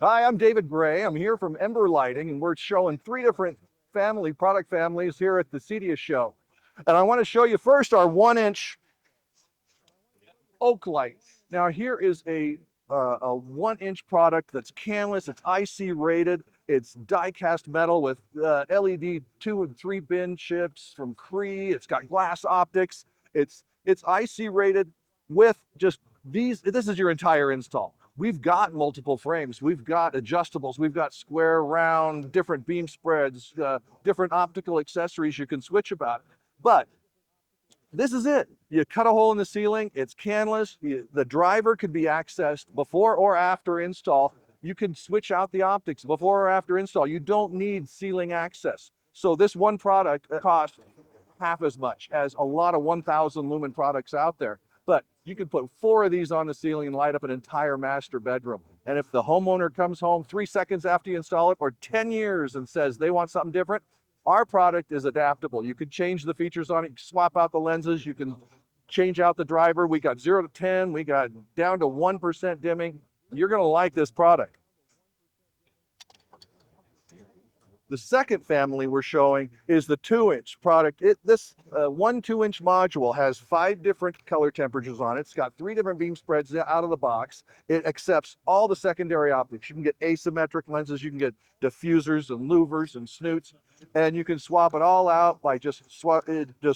Hi, I'm David Gray. I'm here from EMBR Lighting, and we're showing three different product families here at the CEDIA show. And I want to show you first our 1-inch oak light. Now here is a 1-inch product that's canless, it's IC rated, it's die-cast metal with LED 2 and 3 bin chips from Cree. It's got glass optics. It's IC rated with just these. This is your entire install. We've got multiple frames. We've got adjustables. We've got square, round, different beam spreads, different optical accessories you can switch about. But this is it. You cut a hole in the ceiling, it's canless. The driver could be accessed before or after install. You can switch out the optics before or after install. You don't need ceiling access. So this one product costs half as much as a lot of 1,000 lumen products out there. But you can put 4 of these on the ceiling and light up an entire master bedroom. And if the homeowner comes home 3 seconds after you install it, or 10 years and says they want something different, our product is adaptable. You can change the features on it, swap out the lenses, you can change out the driver. We got 0 to 10, we got down to 1% dimming. You're gonna like this product. The second family we're showing is the 2-inch product. This 2-inch module has 5 different color temperatures on it. It's got 3 different beam spreads out of the box. It accepts all the secondary optics. You can get asymmetric lenses, you can get diffusers and louvers and snoots, and you can swap it all out by just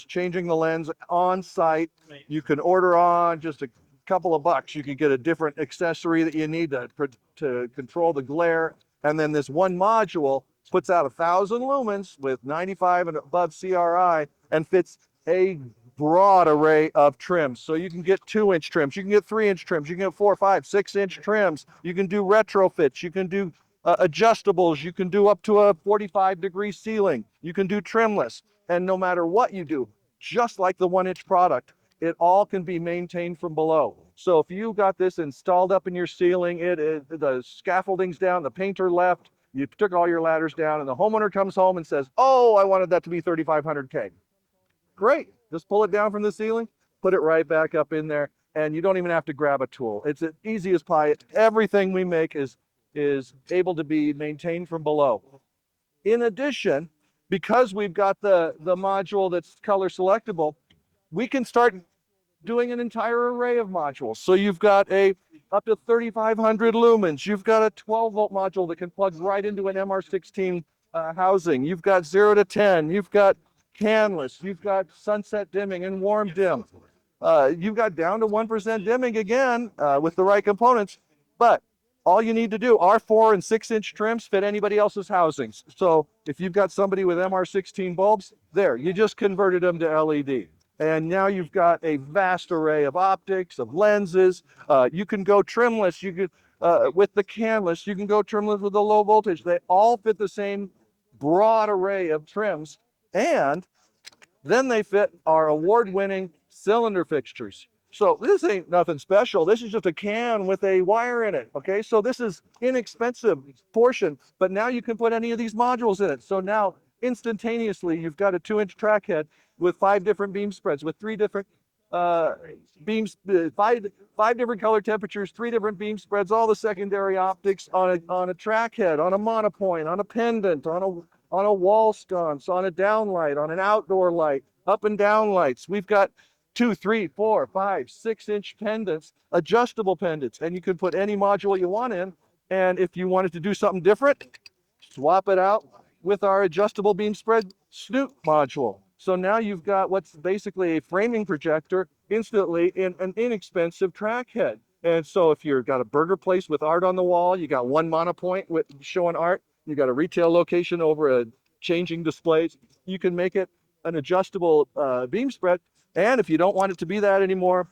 changing the lens on site. You can order on just a couple of bucks. You can get a different accessory that you need to control the glare. And then this one module puts out 1,000 lumens with 95 and above CRI and fits a broad array of trims. So you can get 2-inch trims, you can get 3-inch trims, you can get 4, 5, 6-inch trims. You can do retrofits, you can do adjustables, you can do up to a 45-degree ceiling, you can do trimless. And no matter what you do, just like the 1-inch product, it all can be maintained from below. So if you got this installed up in your ceiling, the scaffolding's down, the painter left, you took all your ladders down, and the homeowner comes home and says, oh, I wanted that to be 3,500K. Great, just pull it down from the ceiling, put it right back up in there, and you don't even have to grab a tool. It's as easy as pie. Everything we make is able to be maintained from below. In addition, because we've got the module that's color selectable, we can start doing an entire array of modules. So you've got up to 3,500 lumens. You've got a 12-volt module that can plug right into an MR16 housing. You've got 0 to 10. You've got canless. You've got sunset dimming and warm dim. You've got down to 1% dimming again with the right components. But all you need to do, our 4 and 6-inch trims fit anybody else's housings. So if you've got somebody with MR16 bulbs, there, you just converted them to LED. And now you've got a vast array of optics, of lenses. You can go trimless. You could, with the canless, you can go trimless with the low voltage. They all fit the same broad array of trims. And then they fit our award-winning cylinder fixtures. So this ain't nothing special. This is just a can with a wire in it, okay? So this is inexpensive portion, but now you can put any of these modules in it. So now instantaneously, you've got a 2-inch track head with 5 different beam spreads, with 3 different beams, 5 different color temperatures, 3 different beam spreads, all the secondary optics on a track head, on a monopoint, on a pendant, on a wall sconce, on a downlight, on an outdoor light, up and down lights. We've got 2, 3, 4, 5, 6-inch pendants, adjustable pendants, and you can put any module you want in. And if you wanted to do something different, swap it out with our adjustable beam spread snoot module. So now you've got what's basically a framing projector instantly in an inexpensive track head. And so if you've got a burger place with art on the wall, you got one monopoint with showing art, you got a retail location over a changing displays, you can make it an adjustable beam spread. And if you don't want it to be that anymore,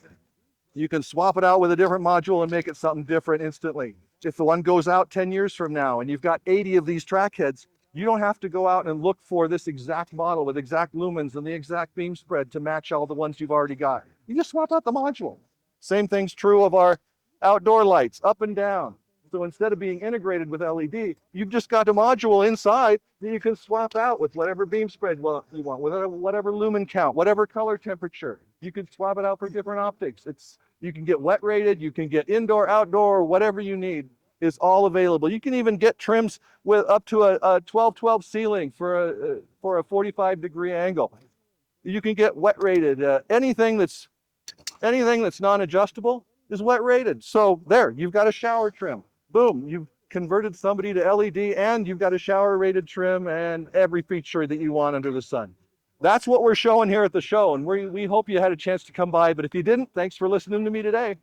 you can swap it out with a different module and make it something different instantly. If the one goes out 10 years from now and you've got 80 of these track heads, you don't have to go out and look for this exact model with exact lumens and the exact beam spread to match all the ones you've already got. You just swap out the module. Same thing's true of our outdoor lights, up and down. So instead of being integrated with LED, you've just got a module inside that you can swap out with whatever beam spread you want, whatever lumen count, whatever color temperature. You can swap it out for different optics. You can get wet rated, you can get indoor, outdoor, whatever you need. is all available. You can even get trims with up to a 12-12 ceiling for a 45-degree angle. You can get wet rated. Anything that's non-adjustable is wet rated. So there, you've got a shower trim. Boom, you've converted somebody to LED, and you've got a shower rated trim and every feature that you want under the sun. That's what we're showing here at the show, and we hope you had a chance to come by. But if you didn't, thanks for listening to me today.